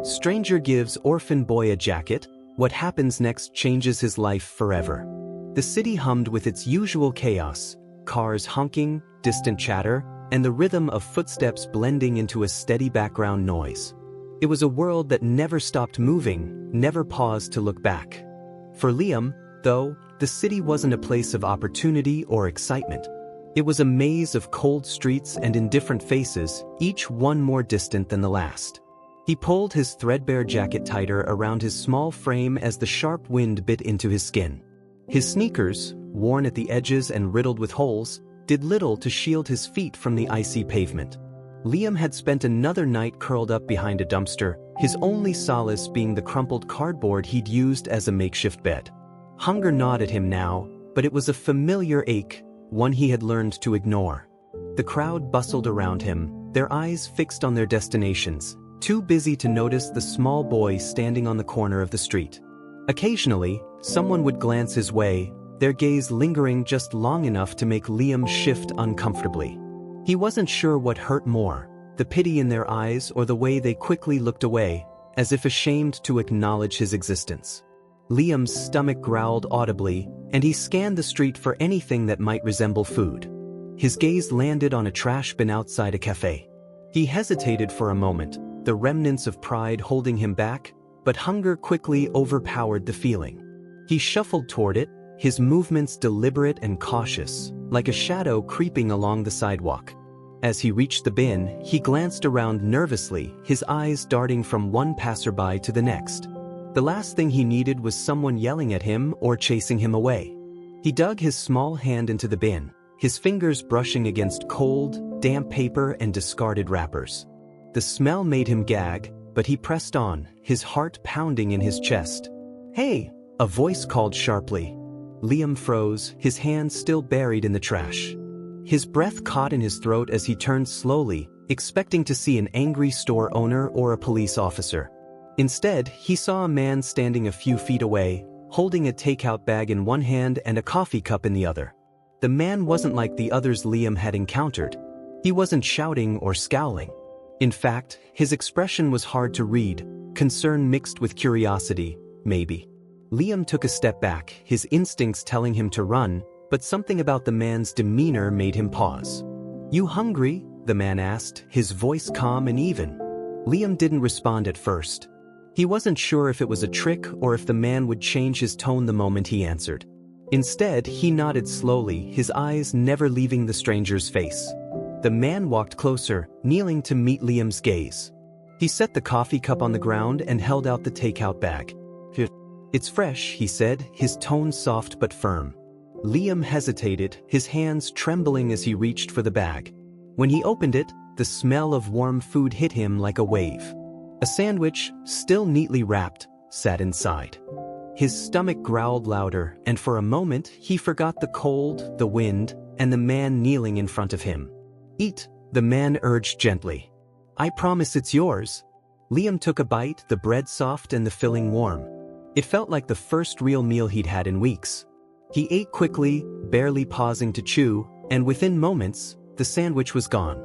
Stranger gives orphan boy a jacket, what happens next changes his life forever. The city hummed with its usual chaos, cars honking, distant chatter, and the rhythm of footsteps blending into a steady background noise. It was a world that never stopped moving, never paused to look back. For Liam, though, the city wasn't a place of opportunity or excitement. It was a maze of cold streets and indifferent faces, each one more distant than the last. He pulled his threadbare jacket tighter around his small frame as the sharp wind bit into his skin. His sneakers, worn at the edges and riddled with holes, did little to shield his feet from the icy pavement. Liam had spent another night curled up behind a dumpster, his only solace being the crumpled cardboard he'd used as a makeshift bed. Hunger gnawed at him now, but it was a familiar ache, one he had learned to ignore. The crowd bustled around him, their eyes fixed on their destinations, too busy to notice the small boy standing on the corner of the street. Occasionally, someone would glance his way, their gaze lingering just long enough to make Liam shift uncomfortably. He wasn't sure what hurt more, the pity in their eyes or the way they quickly looked away, as if ashamed to acknowledge his existence. Liam's stomach growled audibly, and he scanned the street for anything that might resemble food. His gaze landed on a trash bin outside a cafe. He hesitated for a moment, the remnants of pride holding him back, but hunger quickly overpowered the feeling. He shuffled toward it, his movements deliberate and cautious, like a shadow creeping along the sidewalk. As he reached the bin, he glanced around nervously, his eyes darting from one passerby to the next. The last thing he needed was someone yelling at him or chasing him away. He dug his small hand into the bin, his fingers brushing against cold, damp paper and discarded wrappers. The smell made him gag, but he pressed on, his heart pounding in his chest. "Hey!" a voice called sharply. Liam froze, his hands still buried in the trash. His breath caught in his throat as he turned slowly, expecting to see an angry store owner or a police officer. Instead, he saw a man standing a few feet away, holding a takeout bag in one hand and a coffee cup in the other. The man wasn't like the others Liam had encountered. He wasn't shouting or scowling. In fact, his expression was hard to read, concern mixed with curiosity, maybe. Liam took a step back, his instincts telling him to run, but something about the man's demeanor made him pause. "You hungry?" the man asked, his voice calm and even. Liam didn't respond at first. He wasn't sure if it was a trick or if the man would change his tone the moment he answered. Instead, he nodded slowly, his eyes never leaving the stranger's face. The man walked closer, kneeling to meet Liam's gaze. He set the coffee cup on the ground and held out the takeout bag. "It's fresh," he said, his tone soft but firm. Liam hesitated, his hands trembling as he reached for the bag. When he opened it, the smell of warm food hit him like a wave. A sandwich, still neatly wrapped, sat inside. His stomach growled louder, and for a moment he forgot the cold, the wind, and the man kneeling in front of him. "Eat," the man urged gently. "I promise it's yours." Liam took a bite, the bread soft and the filling warm. It felt like the first real meal he'd had in weeks. He ate quickly, barely pausing to chew, and within moments, the sandwich was gone.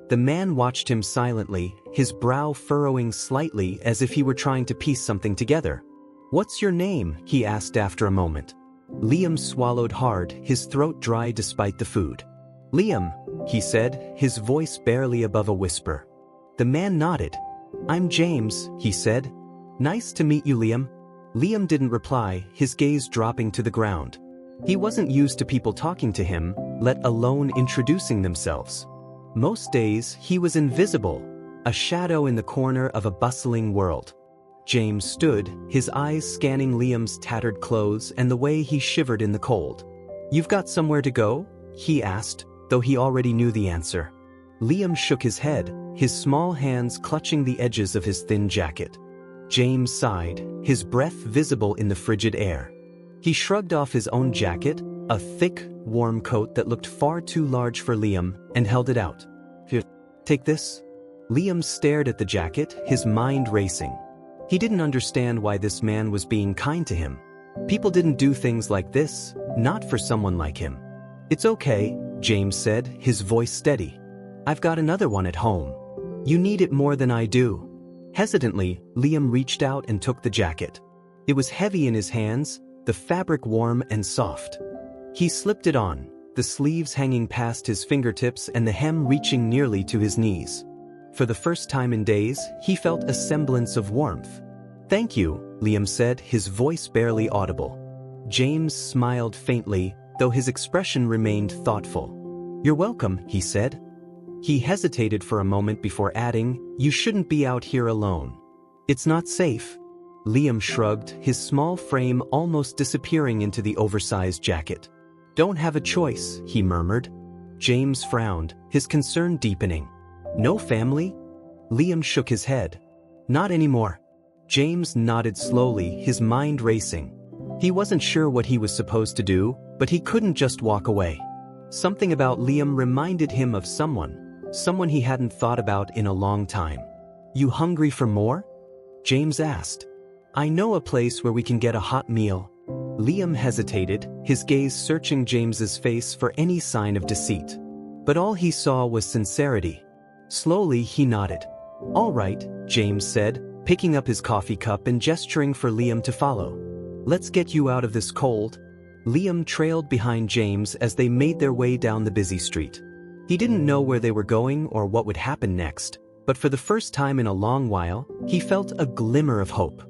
The man watched him silently, his brow furrowing slightly as if he were trying to piece something together. "What's your name?" he asked after a moment. Liam swallowed hard, his throat dry despite the food. "Liam," he said, his voice barely above a whisper. The man nodded. "I'm James," he said. "Nice to meet you, Liam." Liam didn't reply, his gaze dropping to the ground. He wasn't used to people talking to him, let alone introducing themselves. Most days, he was invisible, a shadow in the corner of a bustling world. James stood, his eyes scanning Liam's tattered clothes and the way he shivered in the cold. "You've got somewhere to go?" he asked, though he already knew the answer. Liam shook his head, his small hands clutching the edges of his thin jacket. James sighed, his breath visible in the frigid air. He shrugged off his own jacket, a thick, warm coat that looked far too large for Liam, and held it out. "Here, take this." Liam stared at the jacket, his mind racing. He didn't understand why this man was being kind to him. People didn't do things like this, not for someone like him. "It's okay," James said, his voice steady. "I've got another one at home. You need it more than I do." Hesitantly, Liam reached out and took the jacket. It was heavy in his hands, the fabric warm and soft. He slipped it on, the sleeves hanging past his fingertips and the hem reaching nearly to his knees. For the first time in days, he felt a semblance of warmth. "Thank you," Liam said, his voice barely audible. James smiled faintly, though his expression remained thoughtful. "You're welcome," he said. He hesitated for a moment before adding, "You shouldn't be out here alone. It's not safe." Liam shrugged, his small frame almost disappearing into the oversized jacket. "Don't have a choice," he murmured. James frowned, his concern deepening. "No family?" Liam shook his head. "Not anymore." James nodded slowly, his mind racing. He wasn't sure what he was supposed to do, but he couldn't just walk away. Something about Liam reminded him of someone he hadn't thought about in a long time. "You hungry for more?" James asked. "I know a place where we can get a hot meal." Liam hesitated, his gaze searching James's face for any sign of deceit. But all he saw was sincerity. Slowly he nodded. "All right," James said, picking up his coffee cup and gesturing for Liam to follow. "Let's get you out of this cold." Liam trailed behind James as they made their way down the busy street. He didn't know where they were going or what would happen next, but for the first time in a long while, he felt a glimmer of hope.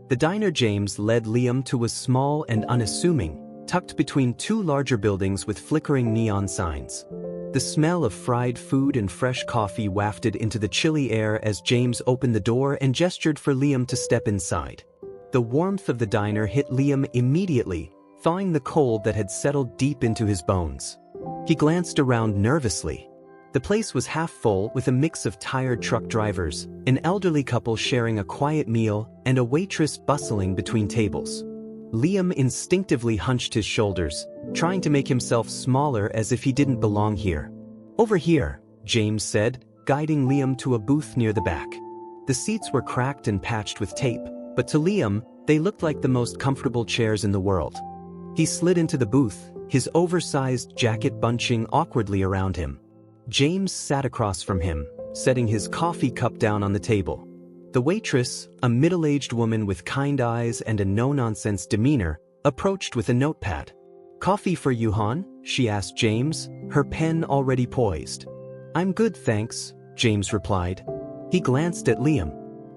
The diner James led Liam to was small and unassuming, tucked between two larger buildings with flickering neon signs. The smell of fried food and fresh coffee wafted into the chilly air as James opened the door and gestured for Liam to step inside. The warmth of the diner hit Liam immediately, thawing the cold that had settled deep into his bones. He glanced around nervously. The place was half full with a mix of tired truck drivers, an elderly couple sharing a quiet meal, and a waitress bustling between tables. Liam instinctively hunched his shoulders, trying to make himself smaller as if he didn't belong here. "Over here," James said, guiding Liam to a booth near the back. The seats were cracked and patched with tape, but to Liam, they looked like the most comfortable chairs in the world. He slid into the booth, his oversized jacket bunching awkwardly around him. James sat across from him, setting his coffee cup down on the table. The waitress, a middle-aged woman with kind eyes and a no-nonsense demeanor, approached with a notepad. "Coffee for you, hon?" she asked James, her pen already poised. "I'm good, thanks," James replied. He glanced at Liam.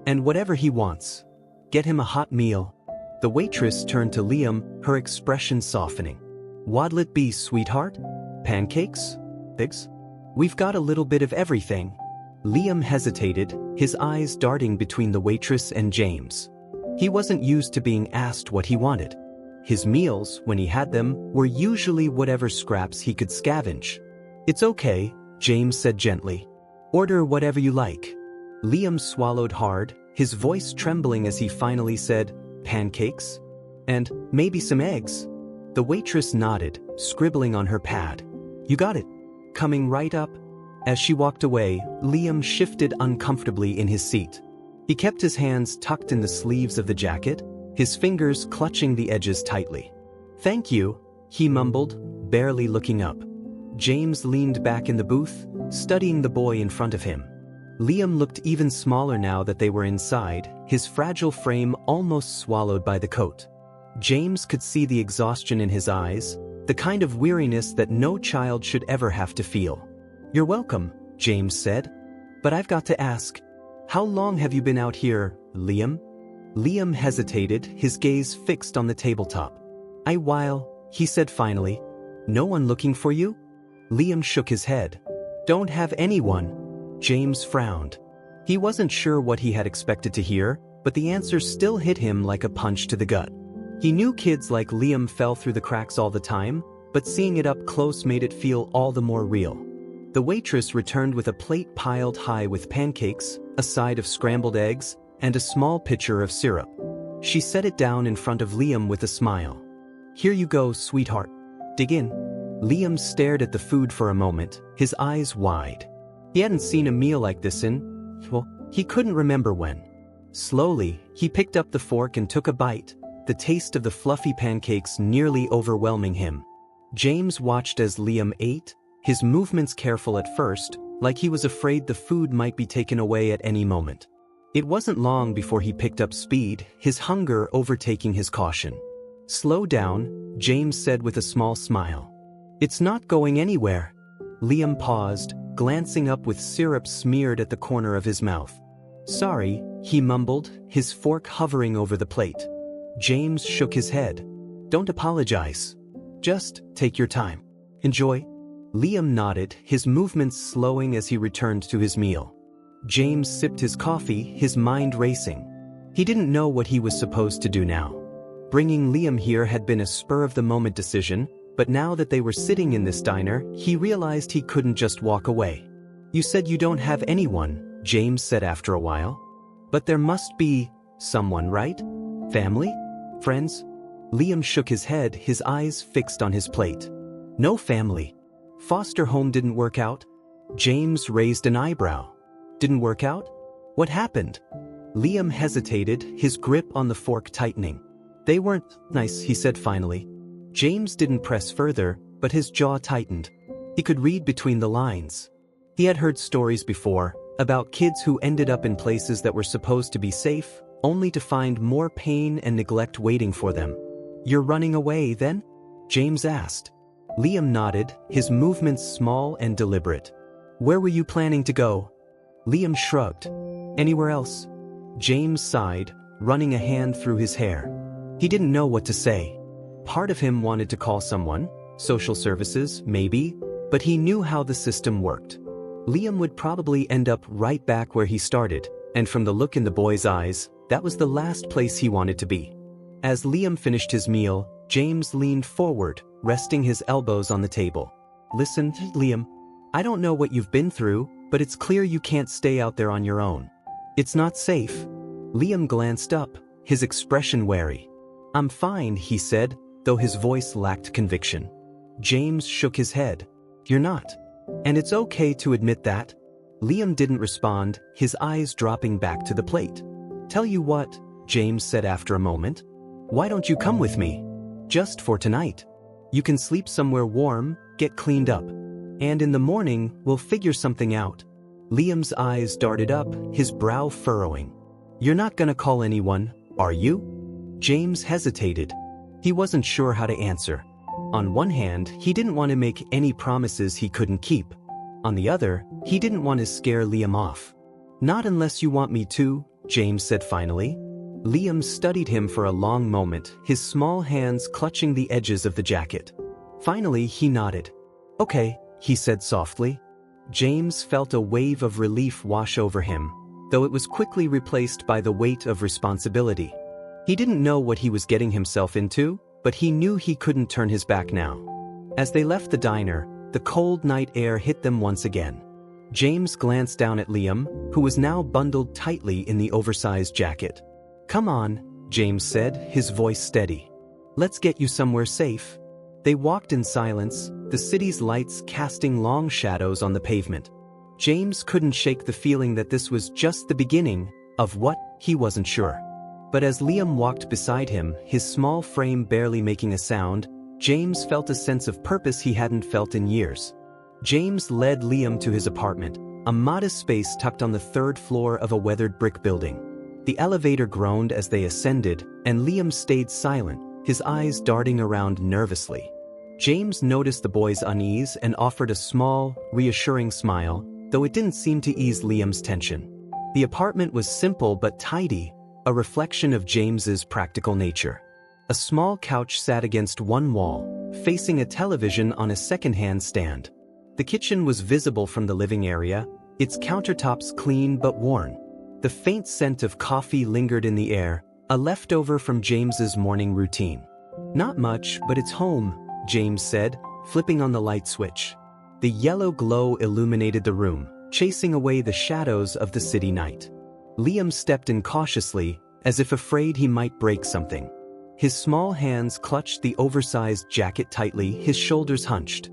"And whatever he wants. Get him a hot meal." The waitress turned to Liam, her expression softening. "What'll it be, sweetheart? Pancakes? Eggs? We've got a little bit of everything." Liam hesitated, his eyes darting between the waitress and James. He wasn't used to being asked what he wanted. His meals, when he had them, were usually whatever scraps he could scavenge. "It's okay," James said gently. "Order whatever you like." Liam swallowed hard, his voice trembling as he finally said, "Pancakes? And maybe some eggs?" The waitress nodded, scribbling on her pad. "You got it. Coming right up." As she walked away, Liam shifted uncomfortably in his seat. He kept his hands tucked in the sleeves of the jacket, his fingers clutching the edges tightly. "Thank you," he mumbled, barely looking up. James leaned back in the booth, studying the boy in front of him. Liam looked even smaller now that they were inside, his fragile frame almost swallowed by the coat. James could see the exhaustion in his eyes, the kind of weariness that no child should ever have to feel. "You're welcome," James said. "But I've got to ask, how long have you been out here, Liam?" Liam hesitated, his gaze fixed on the tabletop. "A while," he said finally. "No one looking for you?" Liam shook his head. "Don't have anyone." James frowned. He wasn't sure what he had expected to hear, but the answer still hit him like a punch to the gut. He knew kids like Liam fell through the cracks all the time, but seeing it up close made it feel all the more real. The waitress returned with a plate piled high with pancakes, a side of scrambled eggs, and a small pitcher of syrup. She set it down in front of Liam with a smile. "Here you go, sweetheart. Dig in." Liam stared at the food for a moment, his eyes wide. He hadn't seen a meal like this well, he couldn't remember when. Slowly, he picked up the fork and took a bite, the taste of the fluffy pancakes nearly overwhelming him. James watched as Liam ate, his movements careful at first, like he was afraid the food might be taken away at any moment. It wasn't long before he picked up speed, his hunger overtaking his caution. "Slow down," James said with a small smile. "It's not going anywhere." Liam paused, glancing up with syrup smeared at the corner of his mouth. "Sorry," he mumbled, his fork hovering over the plate. James shook his head. "Don't apologize. Just take your time. Enjoy." Liam nodded, his movements slowing as he returned to his meal. James sipped his coffee, his mind racing. He didn't know what he was supposed to do now. Bringing Liam here had been a spur-of-the-moment decision, but now that they were sitting in this diner, he realized he couldn't just walk away. "You said you don't have anyone," James said after a while. "But there must be someone, right? Family? Friends?" Liam shook his head, his eyes fixed on his plate. "No family. Foster home didn't work out?" James raised an eyebrow. "Didn't work out? What happened?" Liam hesitated, his grip on the fork tightening. "They weren't nice," he said finally. James didn't press further, but his jaw tightened. He could read between the lines. He had heard stories before, about kids who ended up in places that were supposed to be safe, only to find more pain and neglect waiting for them. "You're running away, then?" James asked. Liam nodded, his movements small and deliberate. "Where were you planning to go?" Liam shrugged. "Anywhere else?" James sighed, running a hand through his hair. He didn't know what to say. Part of him wanted to call someone, social services, maybe, but he knew how the system worked. Liam would probably end up right back where he started, and from the look in the boy's eyes, that was the last place he wanted to be. As Liam finished his meal, James leaned forward, resting his elbows on the table. "Listen, Liam, I don't know what you've been through, but it's clear you can't stay out there on your own. It's not safe." Liam glanced up, his expression wary. "I'm fine," he said, though his voice lacked conviction. James shook his head. "You're not. And it's okay to admit that." Liam didn't respond, his eyes dropping back to the plate. "Tell you what," James said after a moment. "Why don't you come with me? Just for tonight. You can sleep somewhere warm, get cleaned up. And in the morning, we'll figure something out." Liam's eyes darted up, his brow furrowing. "You're not gonna call anyone, are you?" James hesitated. He wasn't sure how to answer. On one hand, he didn't want to make any promises he couldn't keep. On the other, he didn't want to scare Liam off. "Not unless you want me to," James said finally. Liam studied him for a long moment, his small hands clutching the edges of the jacket. Finally, he nodded. "Okay," he said softly. James felt a wave of relief wash over him, though it was quickly replaced by the weight of responsibility. He didn't know what he was getting himself into, but he knew he couldn't turn his back now. As they left the diner, the cold night air hit them once again. James glanced down at Liam, who was now bundled tightly in the oversized jacket. "Come on," James said, his voice steady. "Let's get you somewhere safe." They walked in silence, the city's lights casting long shadows on the pavement. James couldn't shake the feeling that this was just the beginning of what, he wasn't sure. But as Liam walked beside him, his small frame barely making a sound, James felt a sense of purpose he hadn't felt in years. James led Liam to his apartment, a modest space tucked on the third floor of a weathered brick building. The elevator groaned as they ascended, and Liam stayed silent, his eyes darting around nervously. James noticed the boy's unease and offered a small, reassuring smile, though it didn't seem to ease Liam's tension. The apartment was simple but tidy, a reflection of James's practical nature. A small couch sat against one wall, facing a television on a second-hand stand. The kitchen was visible from the living area, its countertops clean but worn. The faint scent of coffee lingered in the air, a leftover from James's morning routine. "Not much, but it's home," James said, flipping on the light switch. The yellow glow illuminated the room, chasing away the shadows of the city night. Liam stepped in cautiously, as if afraid he might break something. His small hands clutched the oversized jacket tightly, his shoulders hunched.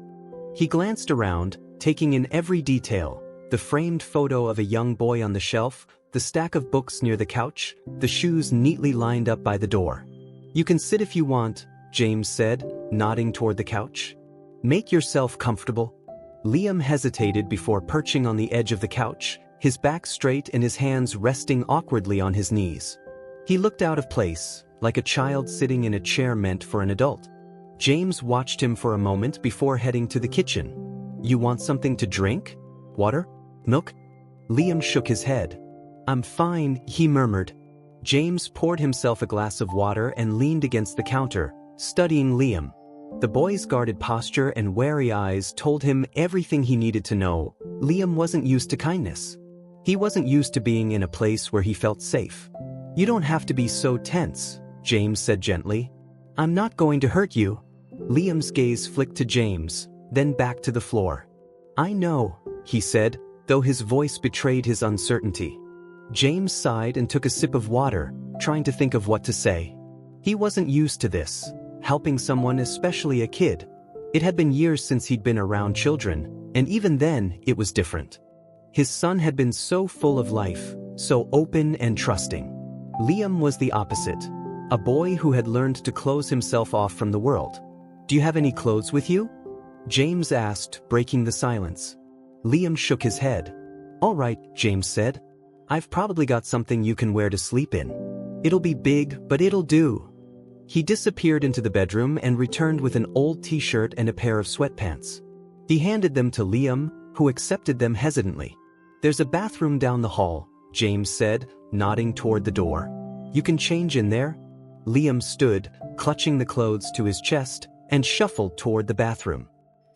He glanced around, taking in every detail, the framed photo of a young boy on the shelf, the stack of books near the couch, the shoes neatly lined up by the door. "You can sit if you want," James said, nodding toward the couch. "Make yourself comfortable." Liam hesitated before perching on the edge of the couch, his back straight and his hands resting awkwardly on his knees. He looked out of place, like a child sitting in a chair meant for an adult. James watched him for a moment before heading to the kitchen. "You want something to drink? Water? Milk?" Liam shook his head. "I'm fine," he murmured. James poured himself a glass of water and leaned against the counter, studying Liam. The boy's guarded posture and wary eyes told him everything he needed to know. Liam wasn't used to kindness. He wasn't used to being in a place where he felt safe. "You don't have to be so tense," James said gently. "I'm not going to hurt you." Liam's gaze flicked to James, then back to the floor. "I know," he said, though his voice betrayed his uncertainty. James sighed and took a sip of water, trying to think of what to say. He wasn't used to this, helping someone, especially a kid. It had been years since he'd been around children, and even then, it was different. His son had been so full of life, so open and trusting. Liam was the opposite, a boy who had learned to close himself off from the world. "Do you have any clothes with you?" James asked, breaking the silence. Liam shook his head. "All right," James said. "I've probably got something you can wear to sleep in. It'll be big, but it'll do." He disappeared into the bedroom and returned with an old t-shirt and a pair of sweatpants. He handed them to Liam, who accepted them hesitantly. "There's a bathroom down the hall," James said, nodding toward the door. "You can change in there." Liam stood, clutching the clothes to his chest, and shuffled toward the bathroom.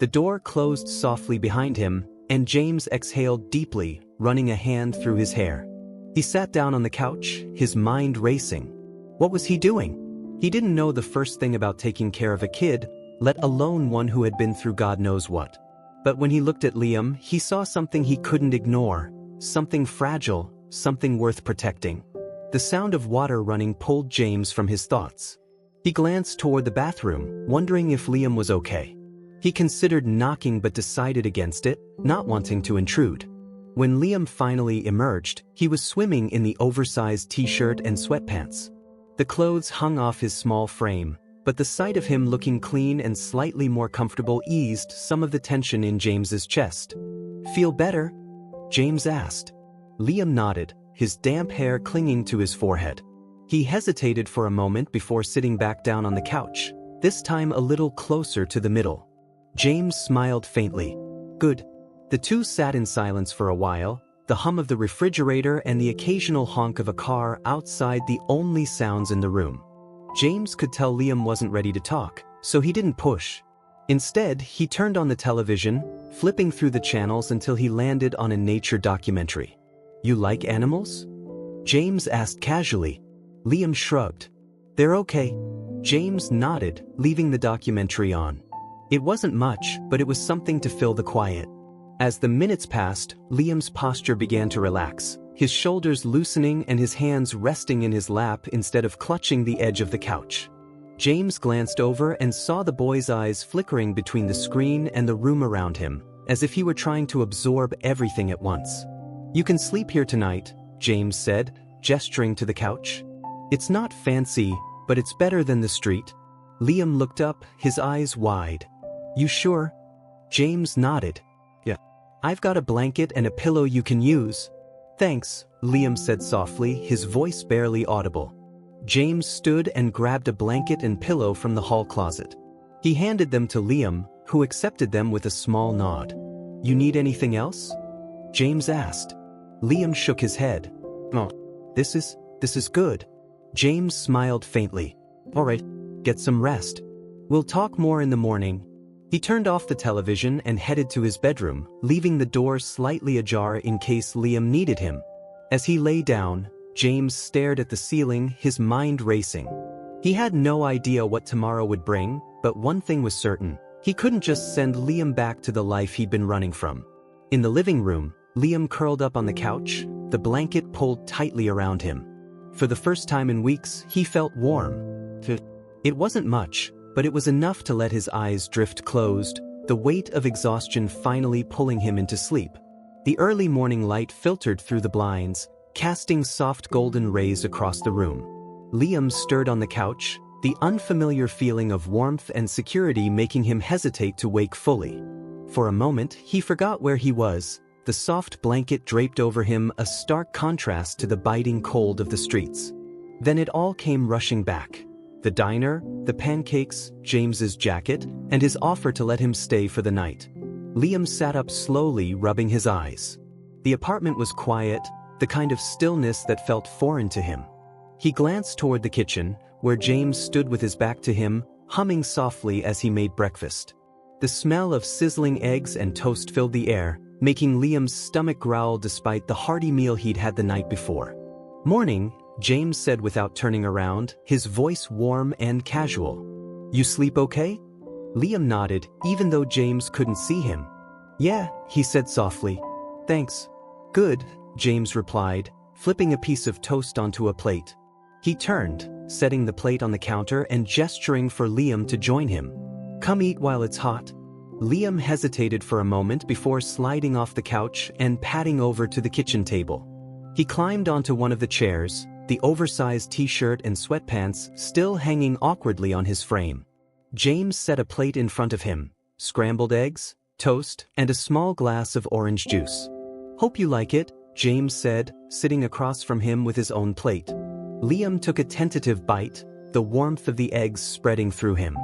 The door closed softly behind him, and James exhaled deeply, running a hand through his hair. He sat down on the couch, his mind racing. What was he doing? He didn't know the first thing about taking care of a kid, let alone one who had been through God knows what. But when he looked at Liam, he saw something he couldn't ignore, something fragile, something worth protecting. The sound of water running pulled James from his thoughts. He glanced toward the bathroom, wondering if Liam was okay. He considered knocking but decided against it, not wanting to intrude. When Liam finally emerged, he was swimming in the oversized t-shirt and sweatpants. The clothes hung off his small frame, but the sight of him looking clean and slightly more comfortable eased some of the tension in James's chest. "Feel better?" James asked. Liam nodded, his damp hair clinging to his forehead. He hesitated for a moment before sitting back down on the couch, this time a little closer to the middle. James smiled faintly. "Good." The two sat in silence for a while, the hum of the refrigerator and the occasional honk of a car outside the only sounds in the room. James could tell Liam wasn't ready to talk, so he didn't push. Instead, he turned on the television, flipping through the channels until he landed on a nature documentary. "You like animals?" James asked casually. Liam shrugged. "They're okay." James nodded, leaving the documentary on. It wasn't much, but it was something to fill the quiet. As the minutes passed, Liam's posture began to relax, his shoulders loosening and his hands resting in his lap instead of clutching the edge of the couch. James glanced over and saw the boy's eyes flickering between the screen and the room around him, as if he were trying to absorb everything at once. "You can sleep here tonight," James said, gesturing to the couch. "It's not fancy, but it's better than the street." Liam looked up, his eyes wide. "You sure?" James nodded. "Yeah. I've got a blanket and a pillow you can use." "Thanks," Liam said softly, his voice barely audible. James stood and grabbed a blanket and pillow from the hall closet. He handed them to Liam, who accepted them with a small nod. "You need anything else?" James asked. Liam shook his head. "Oh, this is good." James smiled faintly. "All right, get some rest. We'll talk more in the morning." He turned off the television and headed to his bedroom, leaving the door slightly ajar in case Liam needed him. As he lay down, James stared at the ceiling, his mind racing. He had no idea what tomorrow would bring, but one thing was certain. He couldn't just send Liam back to the life he'd been running from. In the living room, Liam curled up on the couch, the blanket pulled tightly around him. For the first time in weeks, he felt warm. It wasn't much, but it was enough to let his eyes drift closed, the weight of exhaustion finally pulling him into sleep. The early morning light filtered through the blinds, casting soft golden rays across the room. Liam stirred on the couch, the unfamiliar feeling of warmth and security making him hesitate to wake fully. For a moment, he forgot where he was, the soft blanket draped over him a stark contrast to the biting cold of the streets. Then it all came rushing back. The diner, the pancakes, James's jacket, and his offer to let him stay for the night. Liam sat up slowly, rubbing his eyes. The apartment was quiet, the kind of stillness that felt foreign to him. He glanced toward the kitchen, where James stood with his back to him, humming softly as he made breakfast. The smell of sizzling eggs and toast filled the air, making Liam's stomach growl despite the hearty meal he'd had the night before. "Morning," James said without turning around, his voice warm and casual. "You sleep okay?" Liam nodded, even though James couldn't see him. "Yeah," he said softly. "Thanks." "Good," James replied, flipping a piece of toast onto a plate. He turned, setting the plate on the counter and gesturing for Liam to join him. "Come eat while it's hot." Liam hesitated for a moment before sliding off the couch and padding over to the kitchen table. He climbed onto one of the chairs, the oversized t-shirt and sweatpants still hanging awkwardly on his frame. James set a plate in front of him, scrambled eggs, toast, and a small glass of orange juice. "Hope you like it," James said, sitting across from him with his own plate. Liam took a tentative bite, the warmth of the eggs spreading through him.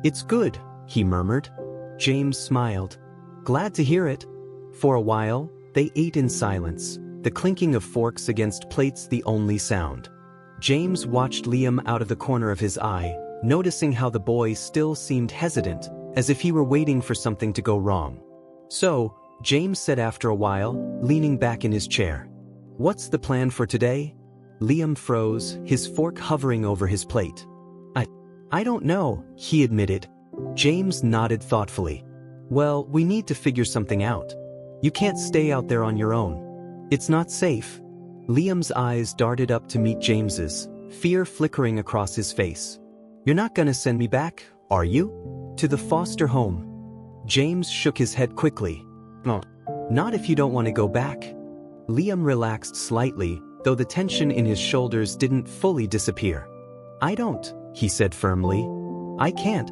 "It's good," he murmured. James smiled. "Glad to hear it." For a while, they ate in silence, the clinking of forks against plates the only sound. James watched Liam out of the corner of his eye, noticing how the boy still seemed hesitant, as if he were waiting for something to go wrong. "So," James said after a while, leaning back in his chair. "What's the plan for today?" Liam froze, his fork hovering over his plate. I don't know," he admitted. James nodded thoughtfully. "Well, we need to figure something out. You can't stay out there on your own. It's not safe." Liam's eyes darted up to meet James's, fear flickering across his face. "You're not gonna send me back, are you? To the foster home?" James shook his head quickly. "No, not if you don't want to go back." Liam relaxed slightly, though the tension in his shoulders didn't fully disappear. "I don't," he said firmly. "I can't."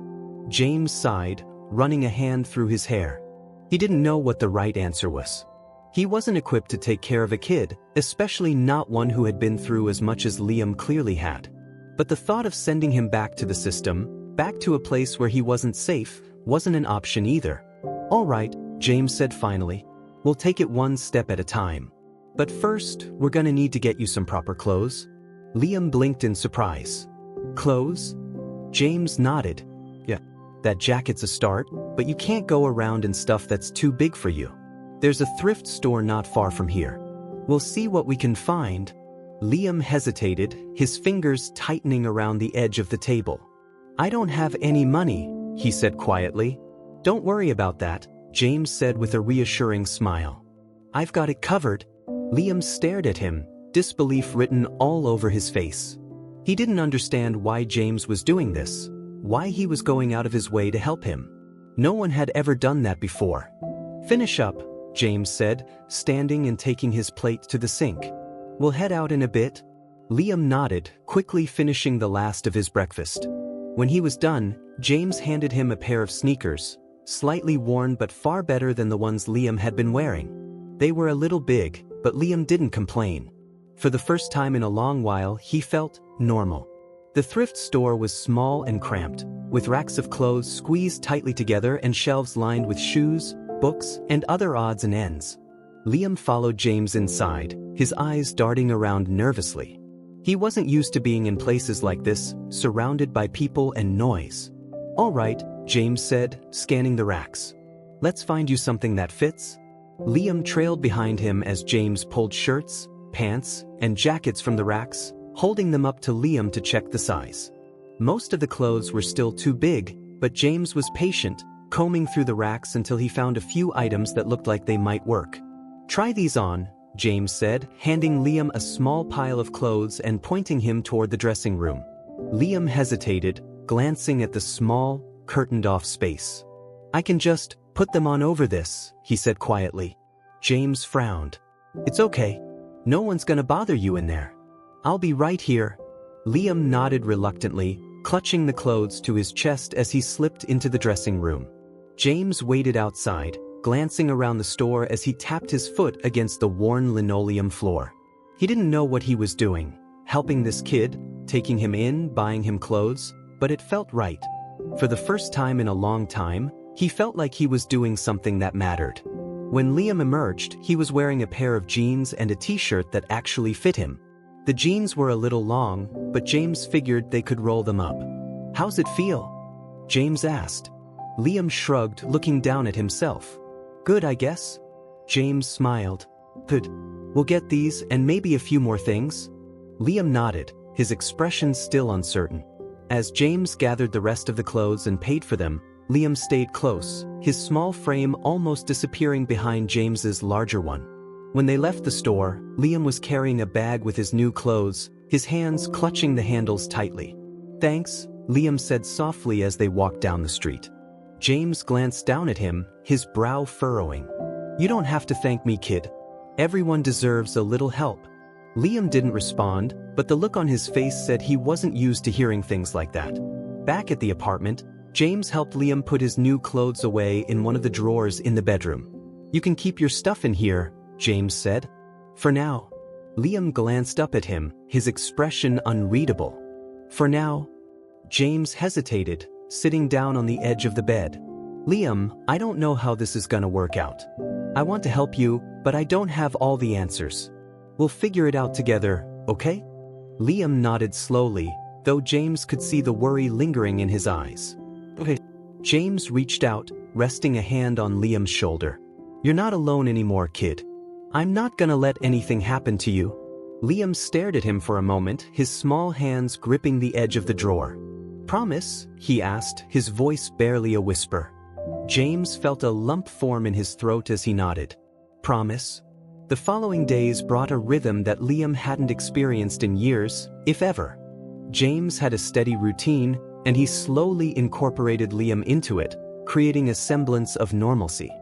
James sighed, running a hand through his hair. He didn't know what the right answer was. He wasn't equipped to take care of a kid, especially not one who had been through as much as Liam clearly had. But the thought of sending him back to the system, back to a place where he wasn't safe, wasn't an option either. "All right," James said finally. "We'll take it one step at a time. But first, we're gonna need to get you some proper clothes." Liam blinked in surprise. "Clothes?" James nodded. "Yeah, that jacket's a start, but you can't go around in stuff that's too big for you. There's a thrift store not far from here. We'll see what we can find." Liam hesitated, his fingers tightening around the edge of the table. "I don't have any money," he said quietly. "Don't worry about that," James said with a reassuring smile. "I've got it covered." Liam stared at him, disbelief written all over his face. He didn't understand why James was doing this, why he was going out of his way to help him. No one had ever done that before. "Finish up," James said, standing and taking his plate to the sink. "We'll head out in a bit." Liam nodded, quickly finishing the last of his breakfast. When he was done, James handed him a pair of sneakers, slightly worn but far better than the ones Liam had been wearing. They were a little big, but Liam didn't complain. For the first time in a long while, he felt normal. The thrift store was small and cramped, with racks of clothes squeezed tightly together and shelves lined with shoes, books, and other odds and ends. Liam followed James inside, his eyes darting around nervously. He wasn't used to being in places like this, surrounded by people and noise. "All right," James said, scanning the racks. "Let's find you something that fits." Liam trailed behind him as James pulled shirts, pants, and jackets from the racks, holding them up to Liam to check the size. Most of the clothes were still too big, but James was patient, combing through the racks until he found a few items that looked like they might work. "Try these on," James said, handing Liam a small pile of clothes and pointing him toward the dressing room. Liam hesitated, glancing at the small, curtained-off space. "I can just put them on over this," he said quietly. James frowned. "It's okay. No one's gonna bother you in there. I'll be right here." Liam nodded reluctantly, clutching the clothes to his chest as he slipped into the dressing room. James waited outside, glancing around the store as he tapped his foot against the worn linoleum floor. He didn't know what he was doing, helping this kid, taking him in, buying him clothes, but it felt right. For the first time in a long time, he felt like he was doing something that mattered. When Liam emerged, he was wearing a pair of jeans and a t-shirt that actually fit him. The jeans were a little long, but James figured they could roll them up. "How's it feel?" James asked. Liam shrugged, looking down at himself. "Good, I guess." James smiled. "Good. We'll get these and maybe a few more things." Liam nodded, his expression still uncertain. As James gathered the rest of the clothes and paid for them, Liam stayed close, his small frame almost disappearing behind James's larger one. When they left the store, Liam was carrying a bag with his new clothes, his hands clutching the handles tightly. "Thanks," Liam said softly as they walked down the street. James glanced down at him, his brow furrowing. "You don't have to thank me, kid. Everyone deserves a little help." Liam didn't respond, but the look on his face said he wasn't used to hearing things like that. Back at the apartment, James helped Liam put his new clothes away in one of the drawers in the bedroom. "You can keep your stuff in here," James said. "For now." Liam glanced up at him, his expression unreadable. "For now?" James hesitated, sitting down on the edge of the bed. "Liam, I don't know how this is gonna work out. I want to help you, but I don't have all the answers. We'll figure it out together, okay?" Liam nodded slowly, though James could see the worry lingering in his eyes. "Okay." James reached out, resting a hand on Liam's shoulder. "You're not alone anymore, kid. I'm not gonna let anything happen to you." Liam stared at him for a moment, his small hands gripping the edge of the drawer. "Promise?" he asked, his voice barely a whisper. James felt a lump form in his throat as he nodded. "Promise?" The following days brought a rhythm that Liam hadn't experienced in years, if ever. James had a steady routine, and he slowly incorporated Liam into it, creating a semblance of normalcy.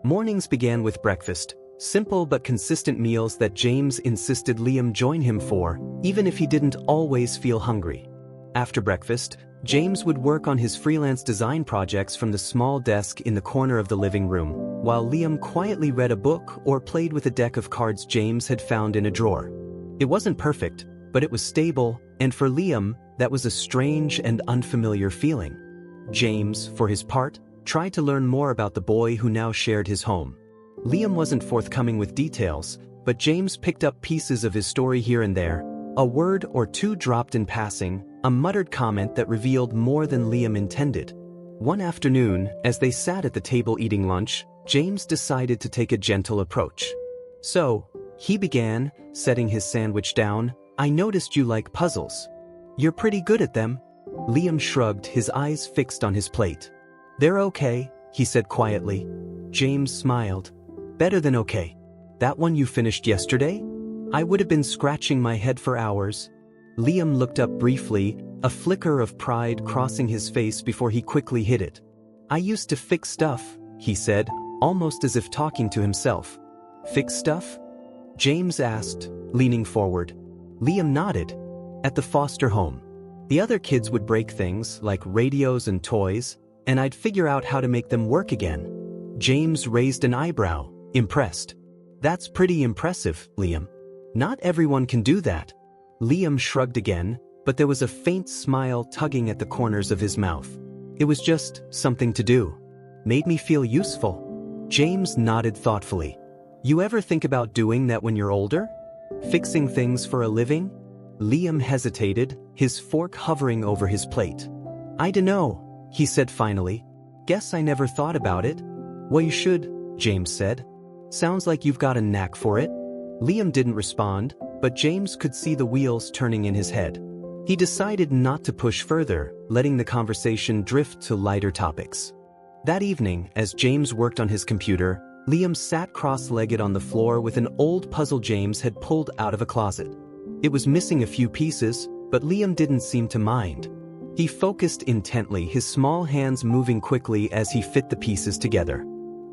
Mornings began with breakfast, simple but consistent meals that James insisted Liam join him for, even if he didn't always feel hungry. After breakfast, James would work on his freelance design projects from the small desk in the corner of the living room, while Liam quietly read a book or played with a deck of cards James had found in a drawer. It wasn't perfect, but it was stable, and for Liam, that was a strange and unfamiliar feeling. James, for his part, tried to learn more about the boy who now shared his home. Liam wasn't forthcoming with details, but James picked up pieces of his story here and there, a word or two dropped in passing, a muttered comment that revealed more than Liam intended. One afternoon, as they sat at the table eating lunch, James decided to take a gentle approach. "So," he began, setting his sandwich down, "I noticed you like puzzles. You're pretty good at them." Liam shrugged, his eyes fixed on his plate. "They're okay," he said quietly. James smiled. "Better than okay. That one you finished yesterday? I would have been scratching my head for hours." Liam looked up briefly, a flicker of pride crossing his face before he quickly hid it. "I used to fix stuff," he said, almost as if talking to himself. "Fix stuff?" James asked, leaning forward. Liam nodded. "At the foster home. The other kids would break things, like radios and toys, and I'd figure out how to make them work again." James raised an eyebrow, impressed. "That's pretty impressive, Liam. Not everyone can do that." Liam shrugged again, but there was a faint smile tugging at the corners of his mouth. "It was just something to do. Made me feel useful." James nodded thoughtfully. "You ever think about doing that when you're older? Fixing things for a living?" Liam hesitated, his fork hovering over his plate. "I dunno," he said finally. "Guess I never thought about it." "Well, you should," James said. "Sounds like you've got a knack for it." Liam didn't respond, but James could see the wheels turning in his head. He decided not to push further, letting the conversation drift to lighter topics. That evening, as James worked on his computer, Liam sat cross-legged on the floor with an old puzzle James had pulled out of a closet. It was missing a few pieces, but Liam didn't seem to mind. He focused intently, his small hands moving quickly as he fit the pieces together.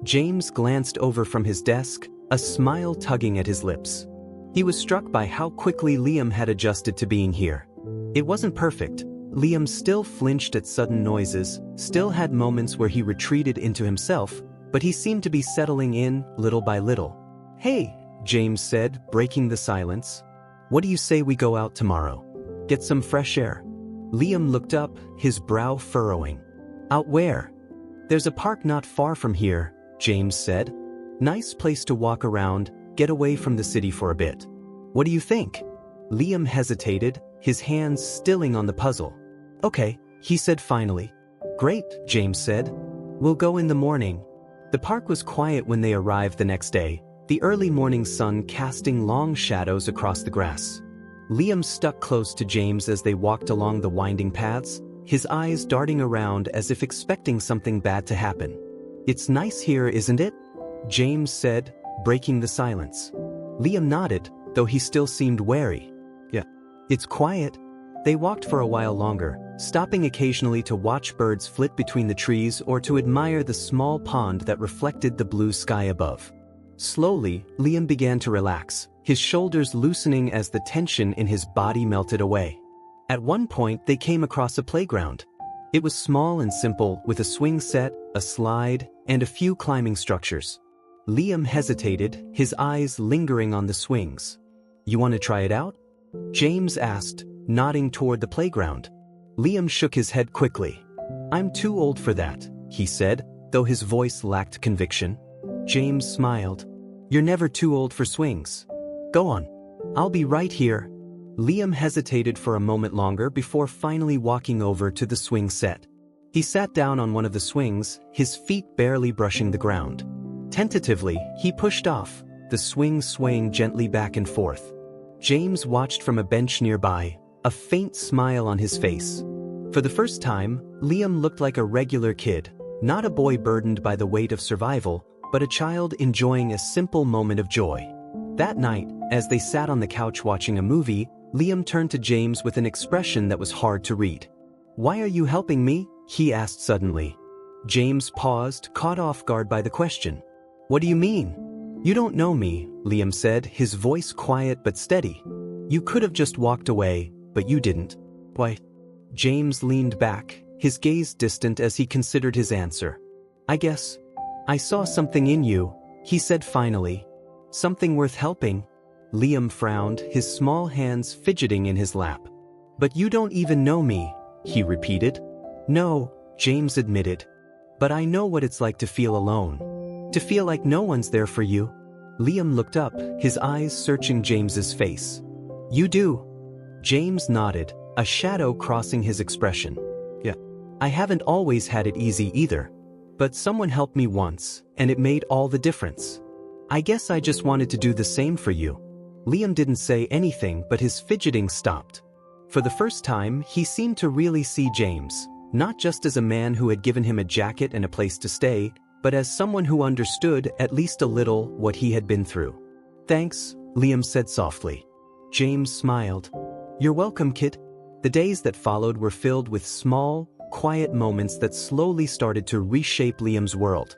James glanced over from his desk, a smile tugging at his lips. He was struck by how quickly Liam had adjusted to being here. It wasn't perfect. Liam still flinched at sudden noises, still had moments where he retreated into himself, but he seemed to be settling in little by little. "Hey," James said, breaking the silence. "What do you say we go out tomorrow? Get some fresh air?" Liam looked up, his brow furrowing. "Out where?" "There's a park not far from here," James said. "Nice place to walk around, get away from the city for a bit. What do you think?" Liam hesitated, his hands stilling on the puzzle. "Okay," he said finally. "Great," James said. "We'll go in the morning." The park was quiet when they arrived the next day, the early morning sun casting long shadows across the grass. Liam stuck close to James as they walked along the winding paths, his eyes darting around as if expecting something bad to happen. "It's nice here, isn't it?" James said, breaking the silence. Liam nodded, though he still seemed wary. "Yeah. It's quiet." They walked for a while longer, stopping occasionally to watch birds flit between the trees or to admire the small pond that reflected the blue sky above. Slowly, Liam began to relax, his shoulders loosening as the tension in his body melted away. At one point, they came across a playground. It was small and simple, with a swing set, a slide, and a few climbing structures. Liam hesitated, his eyes lingering on the swings. "You want to try it out?" James asked, nodding toward the playground. Liam shook his head quickly. "I'm too old for that," he said, though his voice lacked conviction. James smiled. "You're never too old for swings. Go on. I'll be right here." Liam hesitated for a moment longer before finally walking over to the swing set. He sat down on one of the swings, his feet barely brushing the ground. Tentatively, he pushed off, the swing swaying gently back and forth. James watched from a bench nearby, a faint smile on his face. For the first time, Liam looked like a regular kid, not a boy burdened by the weight of survival, but a child enjoying a simple moment of joy. That night, as they sat on the couch watching a movie, Liam turned to James with an expression that was hard to read. "Why are you helping me?" he asked suddenly. James paused, caught off guard by the question. "What do you mean?" "You don't know me," Liam said, his voice quiet but steady. "You could have just walked away, but you didn't." "Why?" James leaned back, his gaze distant as he considered his answer. "I guess I saw something in you," he said finally. "Something worth helping." Liam frowned, his small hands fidgeting in his lap. "But you don't even know me," he repeated. "No," James admitted. "But I know what it's like to feel alone. To feel like no one's there for you." Liam looked up, his eyes searching James's face. "You do." James nodded, a shadow crossing his expression. "Yeah. I haven't always had it easy either. But someone helped me once, and it made all the difference. I guess I just wanted to do the same for you." Liam didn't say anything, but his fidgeting stopped. For the first time, he seemed to really see James, not just as a man who had given him a jacket and a place to stay, but as someone who understood, at least a little, what he had been through. "Thanks," Liam said softly. James smiled. "You're welcome, kid." The days that followed were filled with small, quiet moments that slowly started to reshape Liam's world.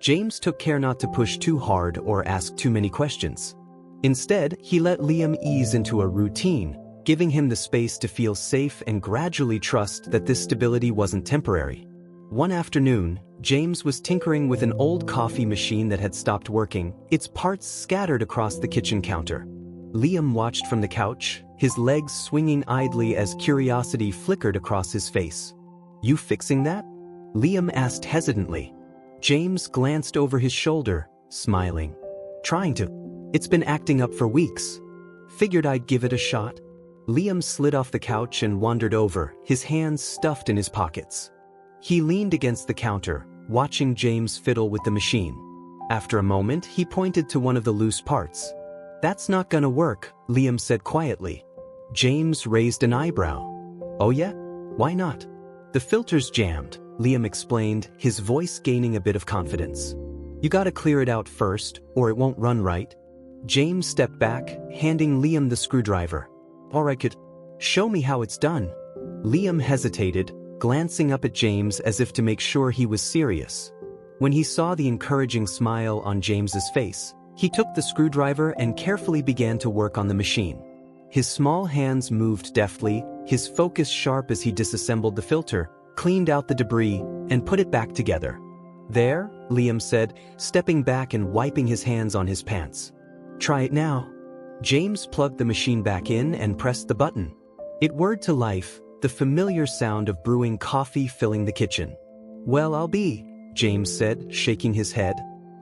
James took care not to push too hard or ask too many questions. Instead, he let Liam ease into a routine, giving him the space to feel safe and gradually trust that this stability wasn't temporary. One afternoon, James was tinkering with an old coffee machine that had stopped working, its parts scattered across the kitchen counter. Liam watched from the couch, his legs swinging idly as curiosity flickered across his face. "You fixing that?" Liam asked hesitantly. James glanced over his shoulder, smiling. "Trying to. It's been acting up for weeks. Figured I'd give it a shot." Liam slid off the couch and wandered over, his hands stuffed in his pockets. He leaned against the counter, watching James fiddle with the machine. After a moment, he pointed to one of the loose parts. "That's not gonna work," Liam said quietly. James raised an eyebrow. "Oh yeah? Why not?" "The filter's jammed," Liam explained, his voice gaining a bit of confidence. "You gotta clear it out first, or it won't run right." James stepped back, handing Liam the screwdriver. "Or I could show me how it's done." Liam hesitated, glancing up at James as if to make sure he was serious. When he saw the encouraging smile on James's face, he took the screwdriver and carefully began to work on the machine. His small hands moved deftly, his focus sharp as he disassembled the filter, cleaned out the debris, and put it back together. There, Liam said, stepping back and wiping his hands on his pants. Try it now. James plugged the machine back in and pressed the button. It whirred to life, the familiar sound of brewing coffee filling the kitchen. Well, I'll be, James said, shaking his head.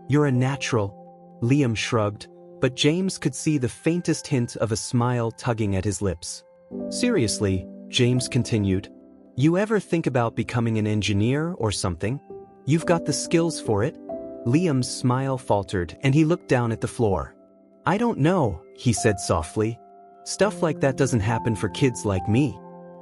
You're a natural. Liam shrugged, but James could see the faintest hint of a smile tugging at his lips. Seriously, James continued, you ever think about becoming an engineer or something? You've got the skills for it. Liam's smile faltered and he looked down at the floor. I don't know, he said softly. Stuff like that doesn't happen for kids like me.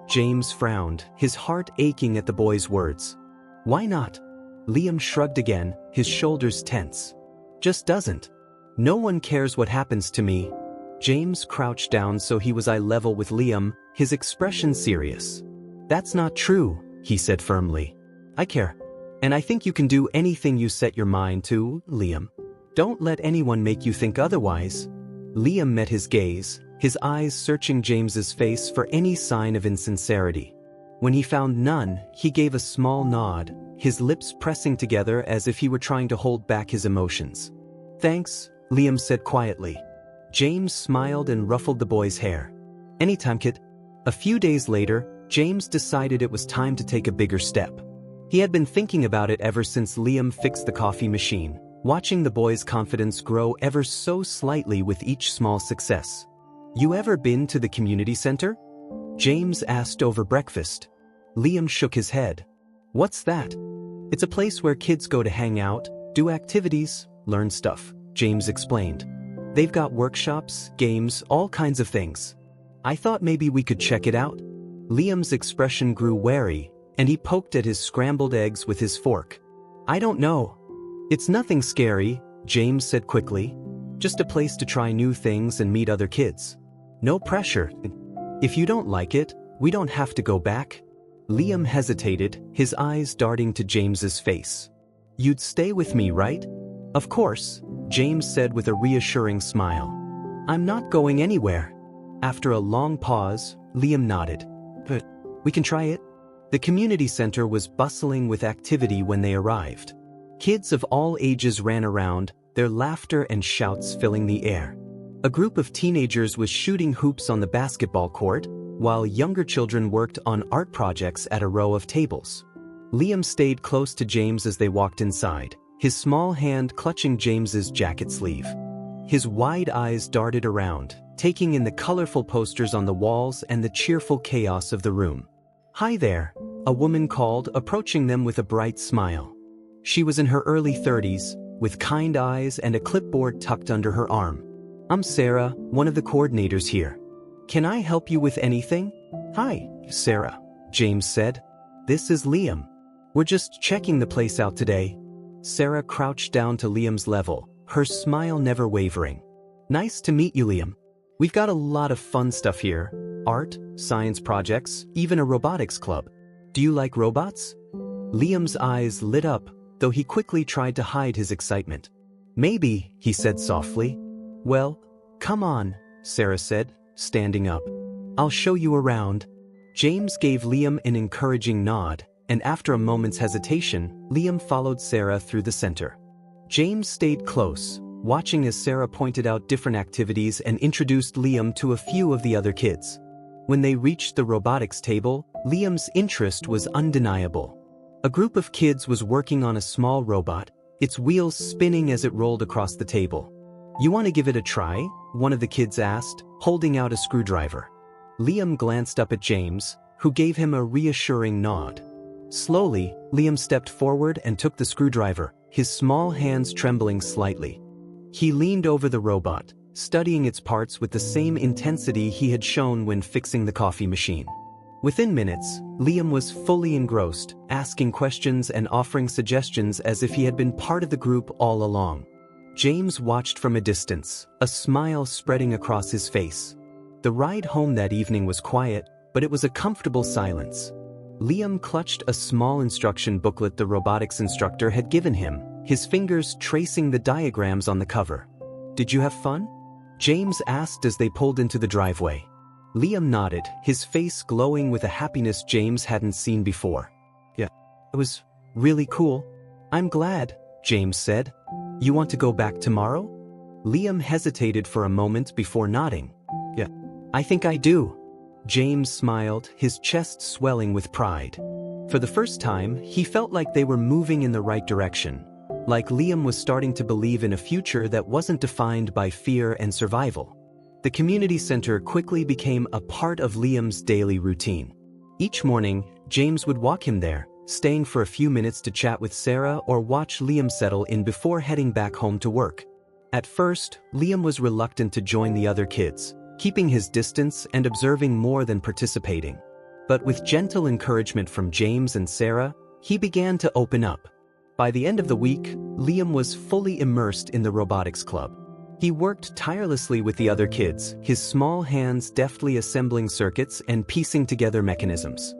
James frowned, his heart aching at the boy's words. Why not? Liam shrugged again, his shoulders tense. Just doesn't. No one cares what happens to me. James crouched down so he was eye level with Liam, his expression serious. That's not true, he said firmly. I care. And I think you can do anything you set your mind to, Liam. Don't let anyone make you think otherwise. Liam met his gaze, his eyes searching James's face for any sign of insincerity. When he found none, he gave a small nod, his lips pressing together as if he were trying to hold back his emotions. Thanks, Liam said quietly. James smiled and ruffled the boy's hair. Anytime, kid. A few days later, James decided it was time to take a bigger step. He had been thinking about it ever since Liam fixed the coffee machine, watching the boy's confidence grow ever so slightly with each small success. You ever been to the community center? James asked over breakfast. Liam shook his head. What's that? It's a place where kids go to hang out, do activities, learn stuff, James explained. They've got workshops, games, all kinds of things. I thought maybe we could check it out. Liam's expression grew wary, and he poked at his scrambled eggs with his fork. I don't know. It's nothing scary, James said quickly. Just a place to try new things and meet other kids. No pressure. If you don't like it, we don't have to go back. Liam hesitated, his eyes darting to James's face. You'd stay with me, right? Of course, James said with a reassuring smile. I'm not going anywhere. After a long pause, Liam nodded. But we can try it. The community center was bustling with activity when they arrived. Kids of all ages ran around, their laughter and shouts filling the air. A group of teenagers was shooting hoops on the basketball court, while younger children worked on art projects at a row of tables. Liam stayed close to James as they walked inside, his small hand clutching James's jacket sleeve. His wide eyes darted around, taking in the colorful posters on the walls and the cheerful chaos of the room. Hi there, a woman called, approaching them with a bright smile. She was in her early 30s, with kind eyes and a clipboard tucked under her arm. I'm Sarah, one of the coordinators here. Can I help you with anything? Hi, Sarah, James said. This is Liam. We're just checking the place out today. Sarah crouched down to Liam's level, her smile never wavering. Nice to meet you, Liam. We've got a lot of fun stuff here. Art, science projects, even a robotics club. Do you like robots? Liam's eyes lit up, though he quickly tried to hide his excitement. Maybe, he said softly. Well, come on, Sarah said, standing up. I'll show you around. James gave Liam an encouraging nod, and after a moment's hesitation, Liam followed Sarah through the center. James stayed close, watching as Sarah pointed out different activities and introduced Liam to a few of the other kids. When they reached the robotics table, Liam's interest was undeniable. A group of kids was working on a small robot, its wheels spinning as it rolled across the table. You want to give it a try? One of the kids asked, holding out a screwdriver. Liam glanced up at James, who gave him a reassuring nod. Slowly, Liam stepped forward and took the screwdriver, his small hands trembling slightly. He leaned over the robot, studying its parts with the same intensity he had shown when fixing the coffee machine. Within minutes, Liam was fully engrossed, asking questions and offering suggestions as if he had been part of the group all along. James watched from a distance, a smile spreading across his face. The ride home that evening was quiet, but it was a comfortable silence. Liam clutched a small instruction booklet the robotics instructor had given him, his fingers tracing the diagrams on the cover. Did you have fun? James asked as they pulled into the driveway. Liam nodded, his face glowing with a happiness James hadn't seen before. Yeah, it was really cool. I'm glad, James said. You want to go back tomorrow? Liam hesitated for a moment before nodding. Yeah, I think I do. James smiled, his chest swelling with pride. For the first time, he felt like they were moving in the right direction. Like Liam was starting to believe in a future that wasn't defined by fear and survival. The community center quickly became a part of Liam's daily routine. Each morning, James would walk him there, staying for a few minutes to chat with Sarah or watch Liam settle in before heading back home to work. At first, Liam was reluctant to join the other kids, keeping his distance and observing more than participating. But with gentle encouragement from James and Sarah, he began to open up. By the end of the week, Liam was fully immersed in the robotics club. He worked tirelessly with the other kids, his small hands deftly assembling circuits and piecing together mechanisms.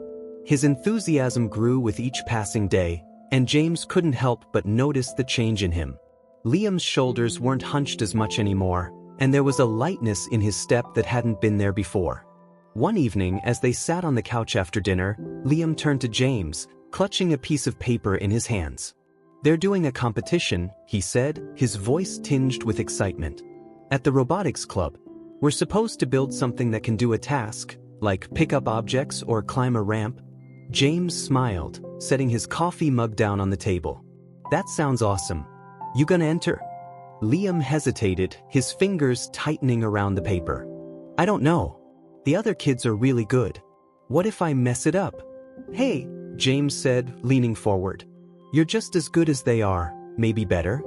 His enthusiasm grew with each passing day, and James couldn't help but notice the change in him. Liam's shoulders weren't hunched as much anymore, and there was a lightness in his step that hadn't been there before. One evening, as they sat on the couch after dinner, Liam turned to James, clutching a piece of paper in his hands. They're doing a competition, he said, his voice tinged with excitement. At the robotics club, we're supposed to build something that can do a task, like pick up objects or climb a ramp. James smiled, setting his coffee mug down on the table. That sounds awesome. You gonna enter? Liam hesitated, his fingers tightening around the paper. I don't know. The other kids are really good. What if I mess it up? Hey, James said, leaning forward. You're just as good as they are, maybe better.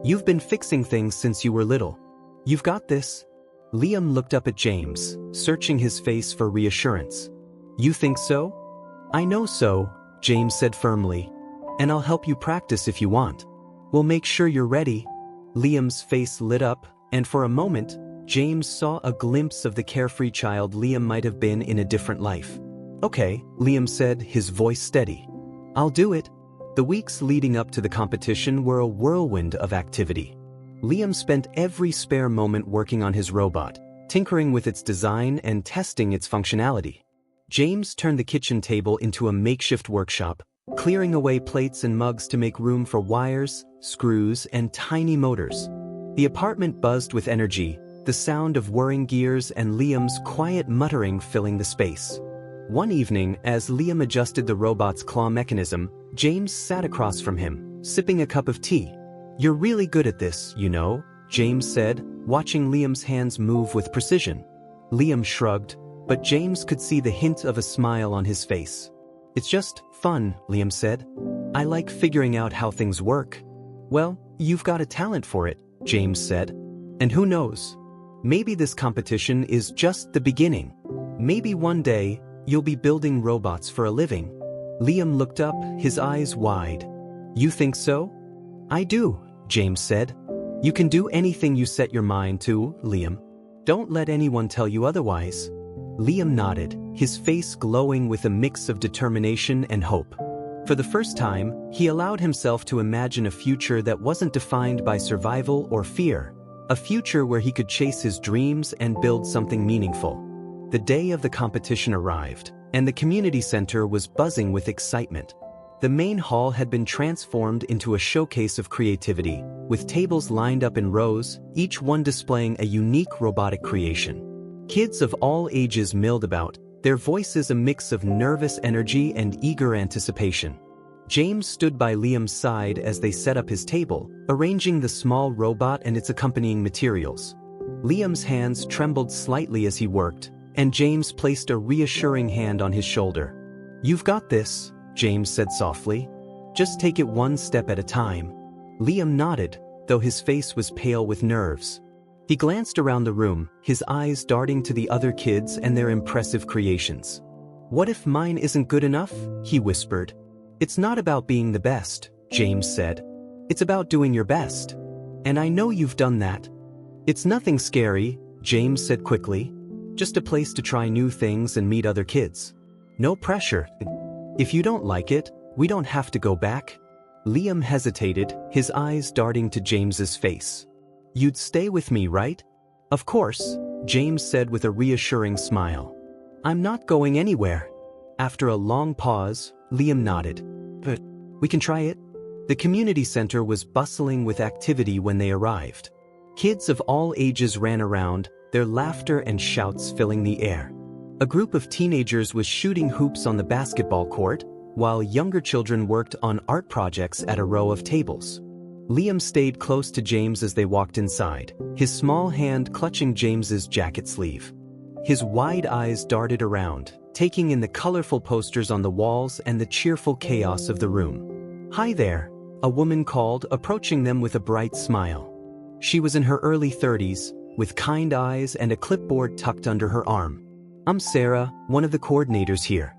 You've been fixing things since you were little. You've got this. Liam looked up at James, searching his face for reassurance. You think so? I know so, James said firmly. And I'll help you practice if you want. We'll make sure you're ready. Liam's face lit up, and for a moment, James saw a glimpse of the carefree child Liam might have been in a different life. Okay, Liam said, his voice steady. I'll do it. The weeks leading up to the competition were a whirlwind of activity. Liam spent every spare moment working on his robot, tinkering with its design and testing its functionality. James turned the kitchen table into a makeshift workshop, clearing away plates and mugs to make room for wires, screws, and tiny motors. The apartment buzzed with energy, the sound of whirring gears and Liam's quiet muttering filling the space. One evening, as Liam adjusted the robot's claw mechanism, James sat across from him, sipping a cup of tea. You're really good at this, you know, James said, watching Liam's hands move with precision. Liam shrugged, but James could see the hint of a smile on his face. It's just fun, Liam said. I like figuring out how things work. Well, you've got a talent for it, James said. And who knows? Maybe this competition is just the beginning. Maybe one day, you'll be building robots for a living. Liam looked up, his eyes wide. You think so? I do, James said. You can do anything you set your mind to, Liam. Don't let anyone tell you otherwise. Liam nodded, his face glowing with a mix of determination and hope. For the first time, he allowed himself to imagine a future that wasn't defined by survival or fear, a future where he could chase his dreams and build something meaningful. The day of the competition arrived, and the community center was buzzing with excitement. The main hall had been transformed into a showcase of creativity, with tables lined up in rows, each one displaying a unique robotic creation. Kids of all ages milled about, their voices a mix of nervous energy and eager anticipation. James stood by Liam's side as they set up his table, arranging the small robot and its accompanying materials. Liam's hands trembled slightly as he worked, and James placed a reassuring hand on his shoulder. You've got this, James said softly. Just take it one step at a time. Liam nodded, though his face was pale with nerves. He glanced around the room, his eyes darting to the other kids and their impressive creations. What if mine isn't good enough? He whispered. It's not about being the best, James said. It's about doing your best. And I know you've done that. It's nothing scary, James said quickly. Just a place to try new things and meet other kids. No pressure. If you don't like it, we don't have to go back. Liam hesitated, his eyes darting to James's face. You'd stay with me, right? Of course, James said with a reassuring smile. I'm not going anywhere. After a long pause, Liam nodded. But we can try it. The community center was bustling with activity when they arrived. Kids of all ages ran around, their laughter and shouts filling the air. A group of teenagers was shooting hoops on the basketball court, while younger children worked on art projects at a row of tables. Liam stayed close to James as they walked inside, his small hand clutching James's jacket sleeve. His wide eyes darted around, taking in the colorful posters on the walls and the cheerful chaos of the room. "Hi there," a woman called, approaching them with a bright smile. She was in her early 30s, with kind eyes and a clipboard tucked under her arm. "I'm Sarah, one of the coordinators here.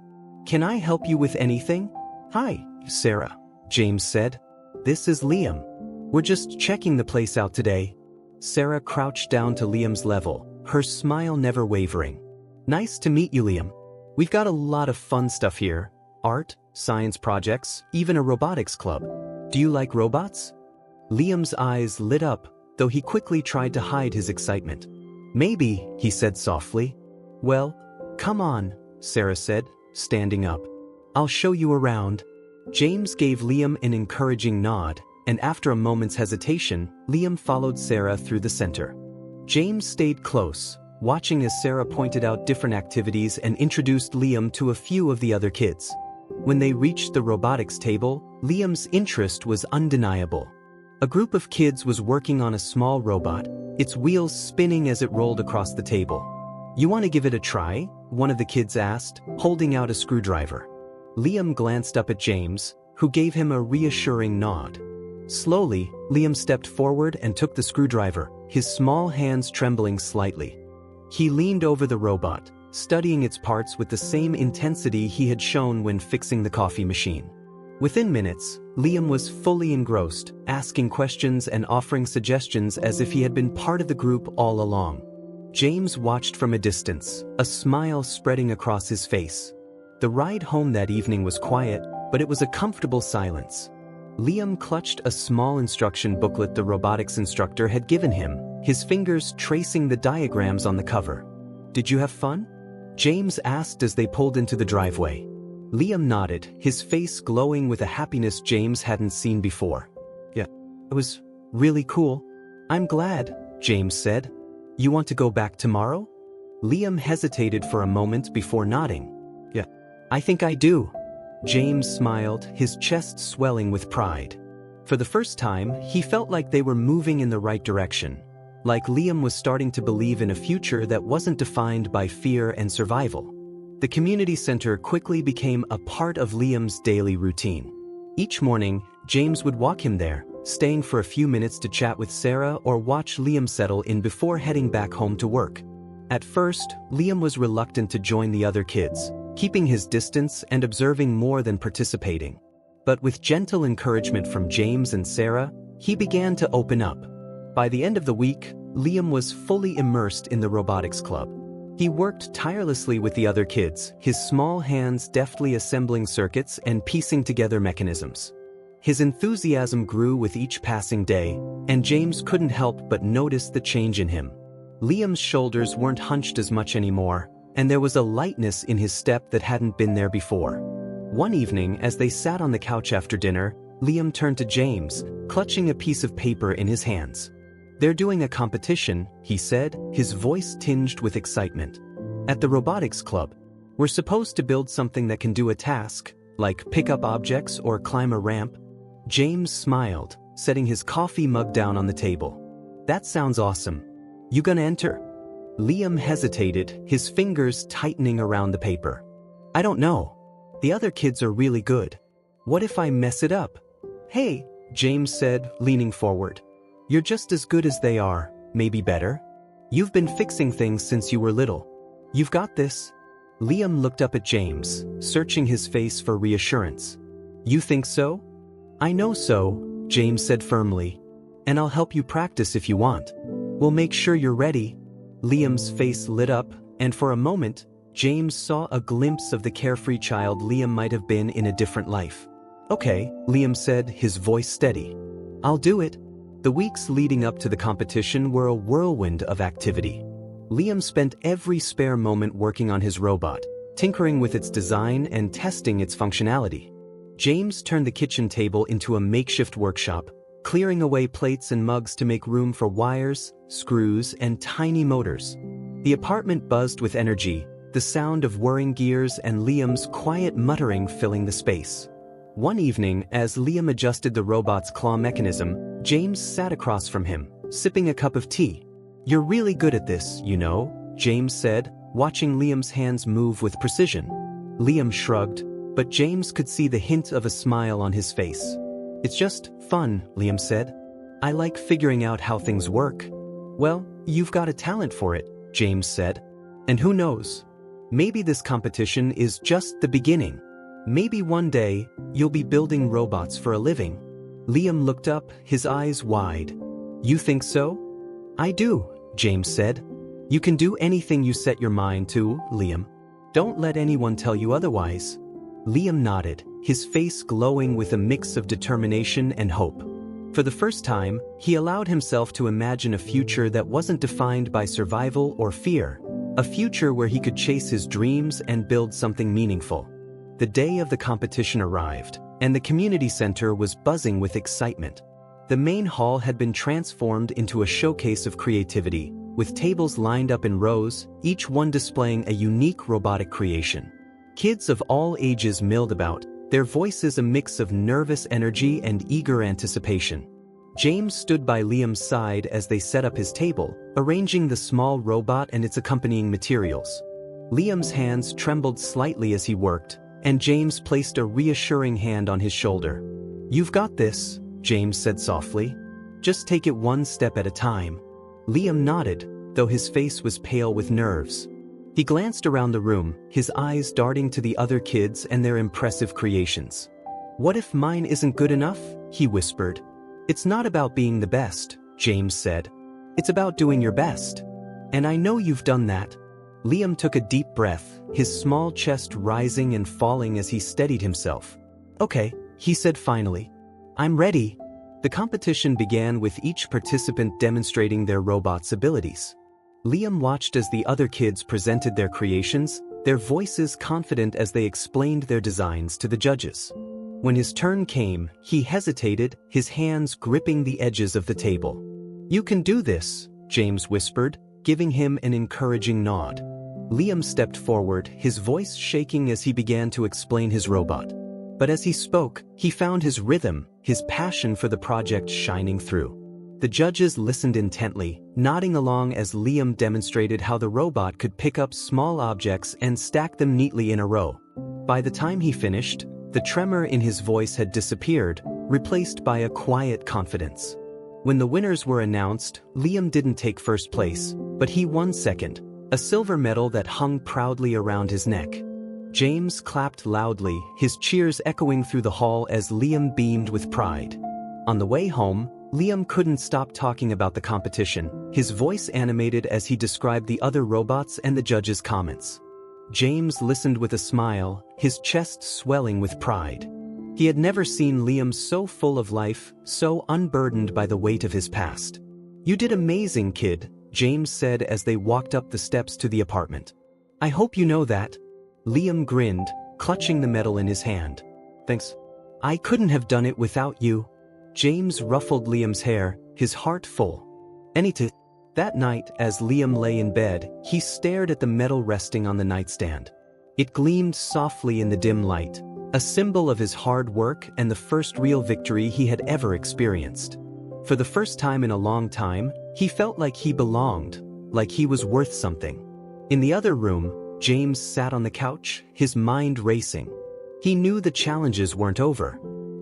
Can I help you with anything?" "Hi, Sarah," James said. "This is Liam. We're just checking the place out today." Sarah crouched down to Liam's level, her smile never wavering. "Nice to meet you, Liam. We've got a lot of fun stuff here. Art, science projects, even a robotics club. Do you like robots?" Liam's eyes lit up, though he quickly tried to hide his excitement. "Maybe," he said softly. "Well, come on," Sarah said, standing up. "I'll show you around." James gave Liam an encouraging nod, and after a moment's hesitation, Liam followed Sarah through the center. James stayed close, watching as Sarah pointed out different activities and introduced Liam to a few of the other kids. When they reached the robotics table, Liam's interest was undeniable. A group of kids was working on a small robot, its wheels spinning as it rolled across the table. "You want to give it a try?" one of the kids asked, holding out a screwdriver. Liam glanced up at James, who gave him a reassuring nod. Slowly, Liam stepped forward and took the screwdriver, his small hands trembling slightly. He leaned over the robot, studying its parts with the same intensity he had shown when fixing the coffee machine. Within minutes, Liam was fully engrossed, asking questions and offering suggestions as if he had been part of the group all along. James watched from a distance, a smile spreading across his face. The ride home that evening was quiet, but it was a comfortable silence. Liam clutched a small instruction booklet the robotics instructor had given him, his fingers tracing the diagrams on the cover. "Did you have fun?" James asked as they pulled into the driveway. Liam nodded, his face glowing with a happiness James hadn't seen before. "Yeah, it was really cool." "I'm glad," James said. "You want to go back tomorrow?" Liam hesitated for a moment before nodding. "Yeah, I think I do." James smiled, his chest swelling with pride. For the first time, he felt like they were moving in the right direction, like Liam was starting to believe in a future that wasn't defined by fear and survival. The community center quickly became a part of Liam's daily routine. Each morning, James would walk him there, staying for a few minutes to chat with Sarah or watch Liam settle in before heading back home to work. At first, Liam was reluctant to join the other kids, keeping his distance and observing more than participating. But with gentle encouragement from James and Sarah, he began to open up. By the end of the week, Liam was fully immersed in the robotics club. He worked tirelessly with the other kids, his small hands deftly assembling circuits and piecing together mechanisms. His enthusiasm grew with each passing day, and James couldn't help but notice the change in him. Liam's shoulders weren't hunched as much anymore, and there was a lightness in his step that hadn't been there before. One evening, as they sat on the couch after dinner, Liam turned to James, clutching a piece of paper in his hands. "They're doing a competition," he said, his voice tinged with excitement. "At the robotics club. We're supposed to build something that can do a task, like pick up objects or climb a ramp." James smiled, setting his coffee mug down on the table. "That sounds awesome. You gonna enter?" Liam hesitated, his fingers tightening around the paper. "I don't know. The other kids are really good. What if I mess it up?" "Hey," James said, leaning forward. "You're just as good as they are, maybe better. You've been fixing things since you were little. You've got this." Liam looked up at James, searching his face for reassurance. "You think so?" "I know so," James said firmly. "And I'll help you practice if you want. We'll make sure you're ready." Liam's face lit up, and for a moment, James saw a glimpse of the carefree child Liam might have been in a different life. "Okay," Liam said, his voice steady. "I'll do it." The weeks leading up to the competition were a whirlwind of activity. Liam spent every spare moment working on his robot, tinkering with its design and testing its functionality. James turned the kitchen table into a makeshift workshop, clearing away plates and mugs to make room for wires, screws, and tiny motors. The apartment buzzed with energy, the sound of whirring gears and Liam's quiet muttering filling the space. One evening, as Liam adjusted the robot's claw mechanism, James sat across from him, sipping a cup of tea. "You're really good at this, you know," James said, watching Liam's hands move with precision. Liam shrugged, but James could see the hint of a smile on his face. "It's just fun," Liam said. "I like figuring out how things work." "Well, you've got a talent for it," James said. "And who knows? Maybe this competition is just the beginning. Maybe one day, you'll be building robots for a living." Liam looked up, his eyes wide. "You think so?" "I do," James said. "You can do anything you set your mind to, Liam. Don't let anyone tell you otherwise." Liam nodded, his face glowing with a mix of determination and hope. For the first time, he allowed himself to imagine a future that wasn't defined by survival or fear, a future where he could chase his dreams and build something meaningful. The day of the competition arrived, and the community center was buzzing with excitement. The main hall had been transformed into a showcase of creativity, with tables lined up in rows, each one displaying a unique robotic creation. Kids of all ages milled about, their voices a mix of nervous energy and eager anticipation. James stood by Liam's side as they set up his table, arranging the small robot and its accompanying materials. Liam's hands trembled slightly as he worked, and James placed a reassuring hand on his shoulder. "You've got this," James said softly. "Just take it one step at a time." Liam nodded, though his face was pale with nerves. He glanced around the room, his eyes darting to the other kids and their impressive creations. "What if mine isn't good enough?" he whispered. "It's not about being the best," James said. "It's about doing your best. And I know you've done that." Liam took a deep breath, his small chest rising and falling as he steadied himself. "Okay," he said finally. "I'm ready." The competition began with each participant demonstrating their robot's abilities. Liam watched as the other kids presented their creations, their voices confident as they explained their designs to the judges. When his turn came, he hesitated, his hands gripping the edges of the table. "You can do this," James whispered, giving him an encouraging nod. Liam stepped forward, his voice shaking as he began to explain his robot. But as he spoke, he found his rhythm, his passion for the project shining through. The judges listened intently, nodding along as Liam demonstrated how the robot could pick up small objects and stack them neatly in a row. By the time he finished, the tremor in his voice had disappeared, replaced by a quiet confidence. When the winners were announced, Liam didn't take first place, but he won second, a silver medal that hung proudly around his neck. James clapped loudly, his cheers echoing through the hall as Liam beamed with pride. On the way home, Liam couldn't stop talking about the competition, his voice animated as he described the other robots and the judges' comments. James listened with a smile, his chest swelling with pride. He had never seen Liam so full of life, so unburdened by the weight of his past. "You did amazing, kid," James said as they walked up the steps to the apartment. "I hope you know that." Liam grinned, clutching the medal in his hand. "Thanks. I couldn't have done it without you." James ruffled Liam's hair, his heart full. That night, as Liam lay in bed, he stared at the medal resting on the nightstand. It gleamed softly in the dim light, a symbol of his hard work and the first real victory he had ever experienced. For the first time in a long time, he felt like he belonged, like he was worth something. In the other room, James sat on the couch, his mind racing. He knew the challenges weren't over.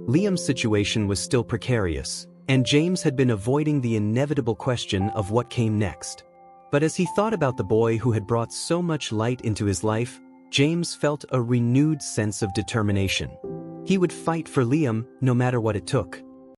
Liam's situation was still precarious, and James had been avoiding the inevitable question of what came next. But as he thought about the boy who had brought so much light into his life, James felt a renewed sense of determination. He would fight for Liam no matter what it took.